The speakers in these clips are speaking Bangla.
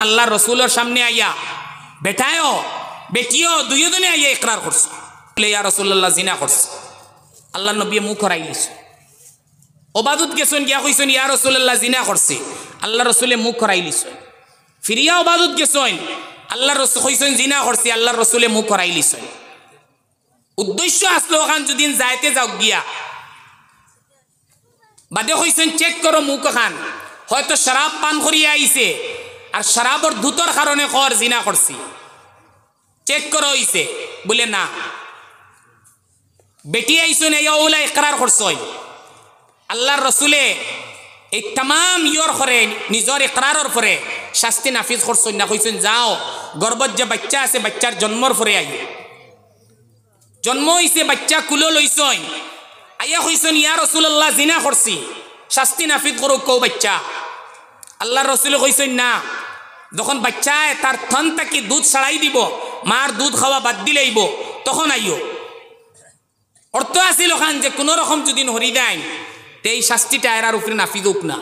আল্লাহ রসুলের সামনে আইয়া বেটায়ও বেটিও দুইজনে আইয়া ইকরার করছে ইয়া রাসূলুল্লাহ জিনা করছে। আল্লাহ নবী মুখ খরাইলিস ওবাদত গেছেন গিয়া কইছেন ইয়া রাসূলুল্লাহ জিনা করছে। আল্লাহ রসুলে মুখ খরাইলিস ফিরিয়া ওবাদত গেছেন আল্লাহ রসুল কইছেন জিনা করছে। আল্লাহ রসুলে মুখ খরাইলিস উদ্দেশ্য আসলো ওখান যদি যাইতে যাও গিয়া বাদে কইছেন চেক করো মুখ খান হয়তো শরাব পান করিয়া আইছে আর শরাবর দুতর কারণে কর জিনা করছি চেক করো হইছে বলে না বেটি আইসুন ওলা ইকরার করছই। আল্লাহর রসুলে এই তাম ইয়র করে নিজের ইকরারের পরে শাস্তি নাফিজ করছই না কইছেন যাও গর্ভত যে বাচ্চা আছে বাচ্চার জন্মর পরে আই জন্ম হইছে বাচ্চা কুলো লইছই আইয়া কইছেন ইয়া রাসূলুল্লাহ জিনা করছি শাস্তি নাফিজ করো কও বাচ্চা। আল্লাহর রসুলে কইছেন না যখন বাচ্চায় তার থন থেকে দুধ ছাড়াই দিব মার দুধ খাওয়া বাদ দিলেইব তখন আইও। অর্থ আছিল ওখান যে কোনো রকম যদি হরি দেয় তে এই শাস্তিটা এরার উপরে নাফিজ হোক না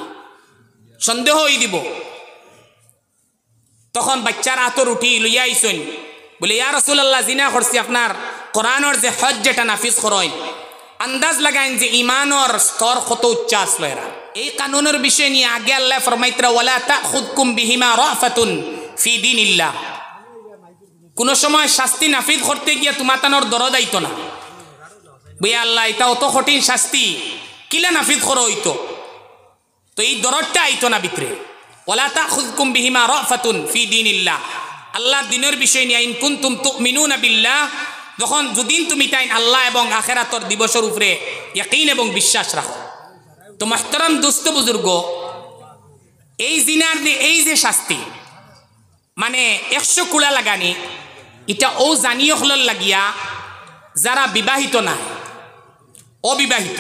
সন্দেহ হয়ে দিব। তখন বাচ্চার আতর উঠি লইয়া আইসন বলে ইয়া রাসূলুল্লাহ জিনা করছি আপনার কোরআনের যে হজ যেটা নাফিজ করয় আন্দাজ লাগাইন যে ইমানের স্তর কত উচ্চ আসলো এরা। এই কানুনের বিষয় নিয়ে আগে আল্লাহ ফরমাইতরা ওয়ালা তাখুদকুম বিহিমা রাফাতুন ফি দীনিল্লাহ। কোন সময় শাস্তি নাফিজ করতে গিয়া তোমাতানোর দরদ আইতো না বইয়া আল্লাহ এটা অত কঠিন শাস্তি কিলা নাফিজ করো হইতো তো এই দরদটা আইতো না ভিতরে। ওয়ালা তাখুদকুম বিহিমা রাফাতুন ফি দীনিল্লাহ আল্লাহর দিনের বিষয় নিয়ে ইন কুনতুম তুমিনুনা বিল্লাহ যখন যদিন তুমি তাই আল্লাহ এবং আখিরাতের দিবসের উপরে ইয়াকিন এবং বিশ্বাস রাখো। তো মুহতারাম দোস্ত বুজুর্গ এই জিনার এই যে শাস্তি মানে 100 কুড়া লাগানি এটা ও জানিও হল লাগিয়া যারা বিবাহিত না অবিবাহিত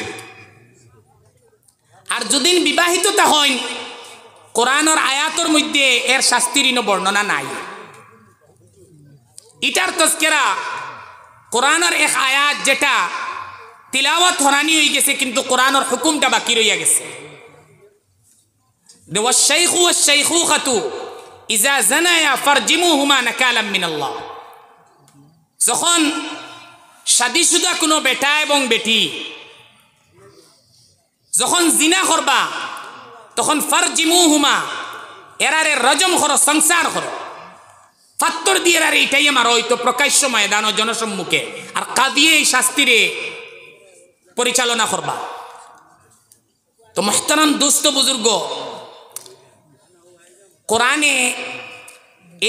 আর যদিন বিবাহিত তা হয় কোরআনের আয়াতের মধ্যে এর শাস্তির বর্ণনা নাই। এটার তস্কেরা কোরআনের এক আয়াত যেটা তিলাওয়াত হরানি হয়ে গেছে কিন্তু কোরআনের হুকুমটা বাকি রইয়া গেছে। ওয়াশ-শাইখু ওয়াশ-শাইখুখাতু ইযা জানায়া ফারজিমুহুমা নাকালাম মিনাল্লাহ। যখন শাদীশুদা কোনো বেটা এবং বেটি যখন জিনা করবা তখন ফারজিমুহুমা এরারে রজম করো সংসার করো ফাত্তর দিয়ে আর এইটাই আমার হয়তো প্রকাশ্য ময়দান ও জনসম্মুখে আর কাঁদিয়ে এই শাস্তিরে পরিচালনা করবা। তো মুহতারাম দোস্ত বুজুর্গ কোরআনে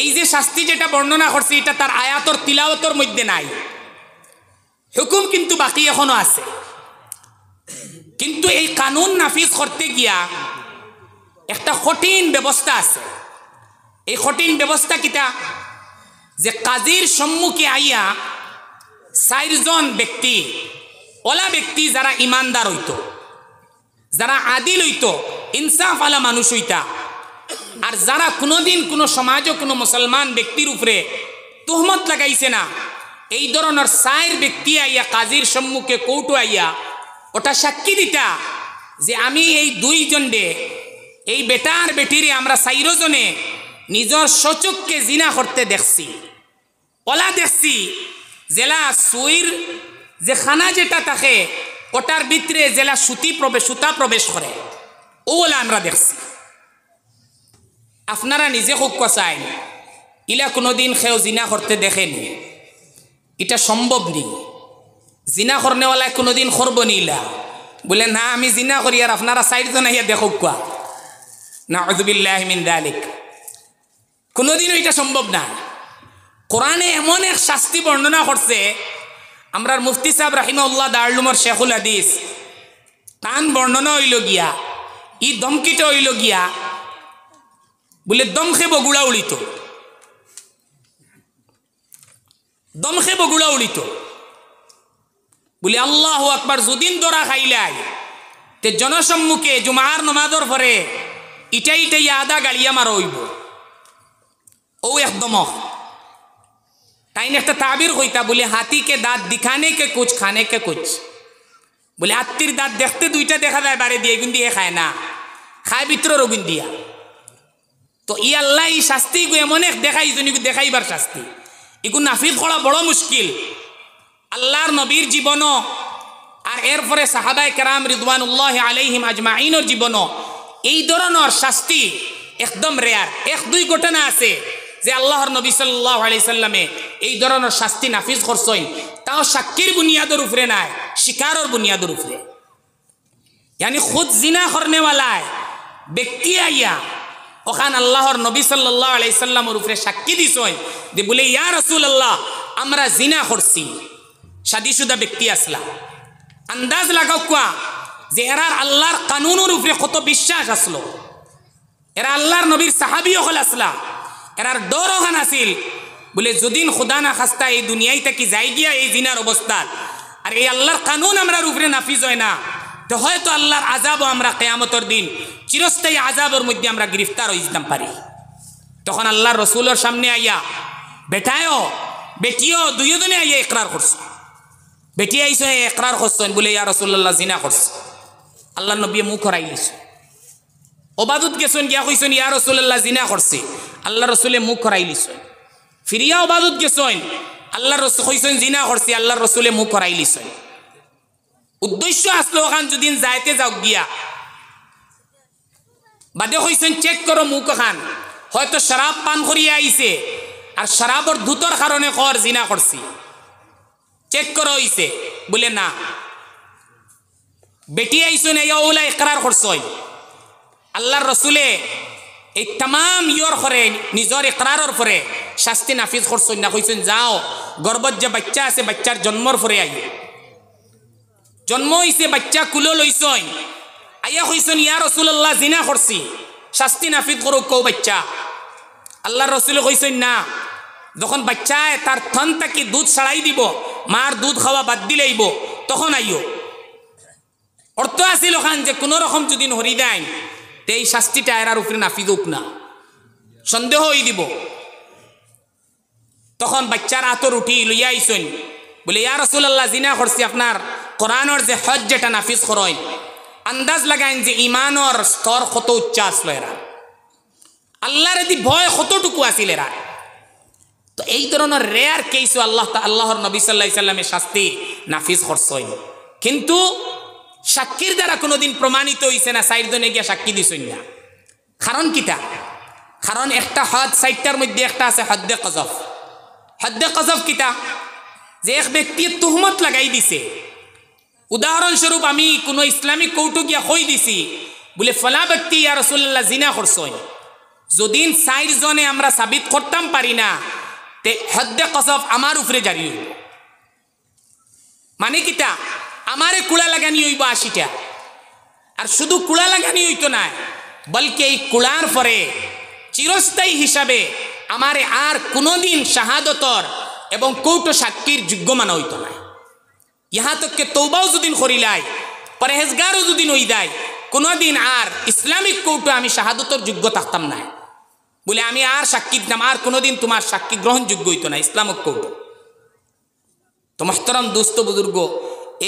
এই যে শাস্তি যেটা বর্ণনা করছে এটা তার আয়াতর তিলাওয়াতর মধ্যে নাই হুকুম কিন্তু বাকি এখনো আছে। কিন্তু এই কানুন নাফিজ করতে গিয়া একটা কঠিন ব্যবস্থা আছে। এই কঠিন ব্যবস্থা কিটা যে কাজীর সম্মুখে আইয়া 4 জন ব্যক্তি ওলা ব্যক্তি যারা ইমানদার হইতো যারা আদিল হইতো ইনসাফ আলা মানুষ হইতা আর যারা কোনোদিন কোনো সমাজও কোনো মুসলমান ব্যক্তির উপরে তুহমত লাগাইছে না এই ধরনের 4 ব্যক্তি আইয়া কাজীর সম্মুখে কৌটো আইয়া ওটা সাক্ষী দিতা যে আমি এই 2 জনে এই বেটার বেটিরে আমরা 4 জনে নিজের সচক্ষে জিনা করতে দেখছি ওলা দেখছি জেলা সুইর যে খানা যেটা থাকে ওটার ভিতরে জেলা সুতা প্রবেশ করে ওলা আমরা দেখছি। আপনারা নিজে খুব কষাই ইলা কোনোদিন খেয়েও জিনা করতে দেখেনি এটা সম্ভব নেই। জিনা করনেওয়ালায় কোনোদিন করবো নিলা বলে না আমি জিনা করি আর আপনারা 4 জন আইয়া দেখো কোয়া নাউযুবিল্লাহি মিন যালিক কোনোদিনও এটা সম্ভব না। কোরআনে এমন এক শাস্তি বর্ণনা করছে আমরা মুফতি সাহেব রাহিমাহুল্লাহ দারুলুমের শেখুল হাদিস তান বর্ণনা হইল গিয়া ই দমকিটা হইল গিয়া বলে দম খেব গুড়া উড়িত দম খেব গুড়া উড়িত বলে আল্লাহু আকবার যদিন দরা খাইলাই তে জনসম্মুখে জুমার নমাজর পরে ইটাই আদা গাড়িয়া মার হইব ও একদম তাই একটা তাবির কইতা বলে হাতি কে দাঁত দিখানে কে কুছ খানে কে কুছ বলে হাতির দাঁত দেখতে 2টা দেখা যায় বারে দিয়ে গুন দিয়ে খায় না খায় ভিতরের গুন দিয়া তো ই আল্লাহ এই শাস্তি এমন এক দেখাই দেখাইবার শাস্তি এগুলো নাফিজ করা বড় মুশকিল। আল্লাহর নবীর জীবনও আর এরপরে সাহাবায়ে কেরাম রিদওয়ানুল্লাহ আলাইহিম আজমাইনের জীবনও এই ধরনের শাস্তি একদম রেয়ার। এক দুই ঘটনা আছে যে আল্লাহর নবী সাল্লাল্লাহু আলাইহি সাল্লামে এই ধরনের শাস্তি নাফিজ করছেন, তাও সাক্ষীর বুনিয়াদের উপরে নাই, শিকারের বুনিয়াদের উপরে। यानी खुद जिना करने वाला है व्यक्ति आइया ওখান আল্লাহর নবী সাল্লাল্লাহু আলাইহি সাল্লামের উপরে সাক্ষী দিছেন যে বলে ইয়া রাসূলুল্লাহ আমরা জিনা করছি। শাদীশুদা ব্যক্তি আসলা, আন্দাজ লাগাও কোয়া যে এরা আল্লাহর কানুনের উপরে কত বিশ্বাস আসলো, এরা আল্লাহর নবীর সাহাবী হল আসলা, এরার ডর ওখান আসিল বলে যদিন খুদা না খাস্তা এই দুনিয়ায় থেকে যাই গিয়া এই জিনার অবস্থা আর এই আল্লাহর কানুন আমরার উপরে নাফিজ হয় না, তো হয়তো আল্লাহর আযাবও আমরা কিয়ামতের দিন চিরস্থায়ী আযাবের মধ্যে আমরা গ্রেফতার হয়ে যেতে পারি। তখন আল্লাহর রাসূলের সামনে আইয়া বেটায়ও বেটিও দুইজনে আইয়া ইকরার করছে। বেটি আইসে ইকরার করছেন বলে ইয়া রাসূলুল্লাহ জিনা করছে। আল্লাহর নবী মুখ খরাইলিছে, ওবাদত গেছেন গিয়া কইছেন ইয়া রাসূলুল্লাহ জিনা করছে। আল্লাহর রাসূলে মুখ খরাইলিছে। ফিরিয়া ওবাদত গেছেন, আল্লাহর রাসূল কইছেন জিনা করছে। আল্লাহর রাসূলে মুখ খরাইলিছে। উদ্দেশ্য আসলো ওখান যদি যাইতে যাও গিয়া বাদে কইছেন চেক করো মুখ খান, হয়তো শরাব পান করিয়া আইছে আর শরাবর ধুতর কারণে কর জিনা করছি, চেক করো হইছে বলে না। বেটি আইছেন এই ওলা ইকরার করছই। আল্লাহর রাসূলে এই तमाम ইয়র করে নিজের ইকরারের পরে শাস্তি নাফিজ করছই না। কইছেন যাও গর্ভত যে বাচ্চা আছে বাচ্চার জন্মর পরে আই, জন্ম হইছে বাচ্চা কুলো লইছই, আইয়া কইছেন ইয়া রাসূলুল্লাহ জিনা করছি, শাস্তি নাফিজ করো কও বাচ্চা। আল্লাহর রাসূল কইছেন না, যখন বাচ্চায় তার থন থেকে দুধ ছাড়াই দিব, মার দুধ খাওয়া বাদ দিলেইব, তখন আইও। অর্থ আছিল ওখান যে কোনো রকম যদি হরি দেয় তো এই শাস্তিটা এরার উপরে নাফিজ হোক না, সন্দেহ হয়ে দিব। তখন বাচ্চার আতর উঠি লইয়া আইছেন বলে ইয়া রাসূলুল্লাহ জিনা করছি, আপনার কোরআনের যে হজ যেটা নাফিজ করেন আন্দাজ লাগাইন যে ইমানের স্তর কত উচ্চ আসলো এরা, আল্লাহর এদি ভয় কতটুকু আসিল এরা। তো এই ধরনের রেয়ার কেসও আল্লাহর নবী সাল্লাল্লাহু আলাইহি সাল্লামের শাস্তি নাফিজ করছেন, কিন্তু সাক্ষীর দ্বারা কোনোদিন প্রমাণিত হইছে না, সাইডজনে গিয়া সাক্ষী দিছেন না। কারণ কিটা? কারণ একটা হদ সাইটটার মধ্যে একটা আছে হদ্দে কযফ। হদ্দে কযফ কিটা? যে এক ব্যক্তির তুহমত লাগাই দিছে। উদাহরণস্বরূপ আমি কোনো ইসলামিক কৌটো গিয়া কই দিছি বলে ফলা ব্যক্তি ইয়া রাসূলুল্লাহ জিনা করছেন, যদিন সাইডজনে আমরা সাবিত করতাম পারি না তে হদ্দে কযফ আমার উপরে জারি হইব। মানে কিটা? আমারে কুড়া লাগানি হইব 80টা, আর শুধু কুড়া লাগানি হইতো না, বলকে এই কুড়ার পরে চিরস্থায়ী হিসাবে আমারে আর কোনোদিন শাহাদতর এবং কৌটো সাক্ষীর যোগ্য মানা হইতো না। ইহা তককে তৌবাও যদিন করিলাই, পরহেজগারও যদিন হই দেয়, কোনোদিন আর ইসলামিক কৌটো আমি শাহাদতর যোগ্য থাকতাম না, বলে আমি আর সাক্ষী দিতাম, আর কোনোদিন তোমার সাক্ষী গ্রহণযোগ্য হইতো না ইসলামিক কৌটো। তো মোহতরম দোস্ত বুজুর্গ,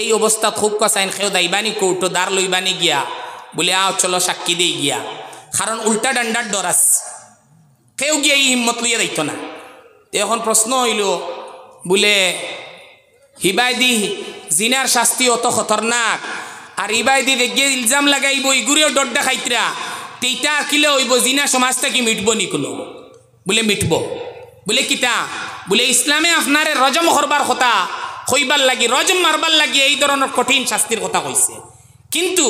এই অবস্থা খুব কাসাইন খেয়ে দাইবানি কৌটো দার লইবানি গিয়া বলে আও চলো সাক্ষী দিয়ে গিয়া, কারণ উল্টা ডান্ডার ডরাস কেউ গিয়া এই হিম্মত লইয়া দিত না। এখন প্রশ্ন হইল বলে হিবাইদি জিনার শাস্তি অত খতরনাক, আর ইবাইদি গিয়ে ইলজাম লাগাইব ইগুরেও ডর দেখাইতরা, তেইটা আঁকিলে হইব জিনা সমাজটা কি মিটব নি কোনো? বলে মিটব। বলে কিতা? বলে ইসলামে আপনারে রজম করবার কথা হইবার লাগি, রজম মারবার লাগি এই ধরনের কঠিন শাস্তির কথা কইছে, কিন্তু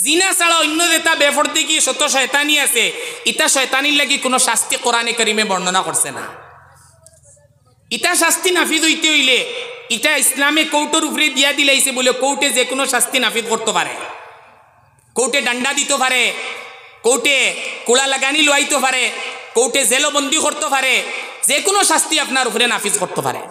জিনা ছাড়া অন্য যেটা বেফরদিকি শত শয়তানি আছে, ইটা শয়তানির লাগি কোনো শাস্তি কোরআনে কারিমে বর্ণনা করছে না। ইটা শাস্তি নাফিজ হইতে হইলে ইটা ইসলামে কৌটোর উপরে দিয়া দিলাইছে বলে কৌটে যে কোনো শাস্তি নাফিজ করতে পারে, কৌটে ডান্ডা দিতে পারে, কৌটে কুড়া লাগানি লইতে পারে, কৌটে জেলবন্দি করতে পারে, যে কোনো শাস্তি আপনার উপরে নাফিজ করতে পারে।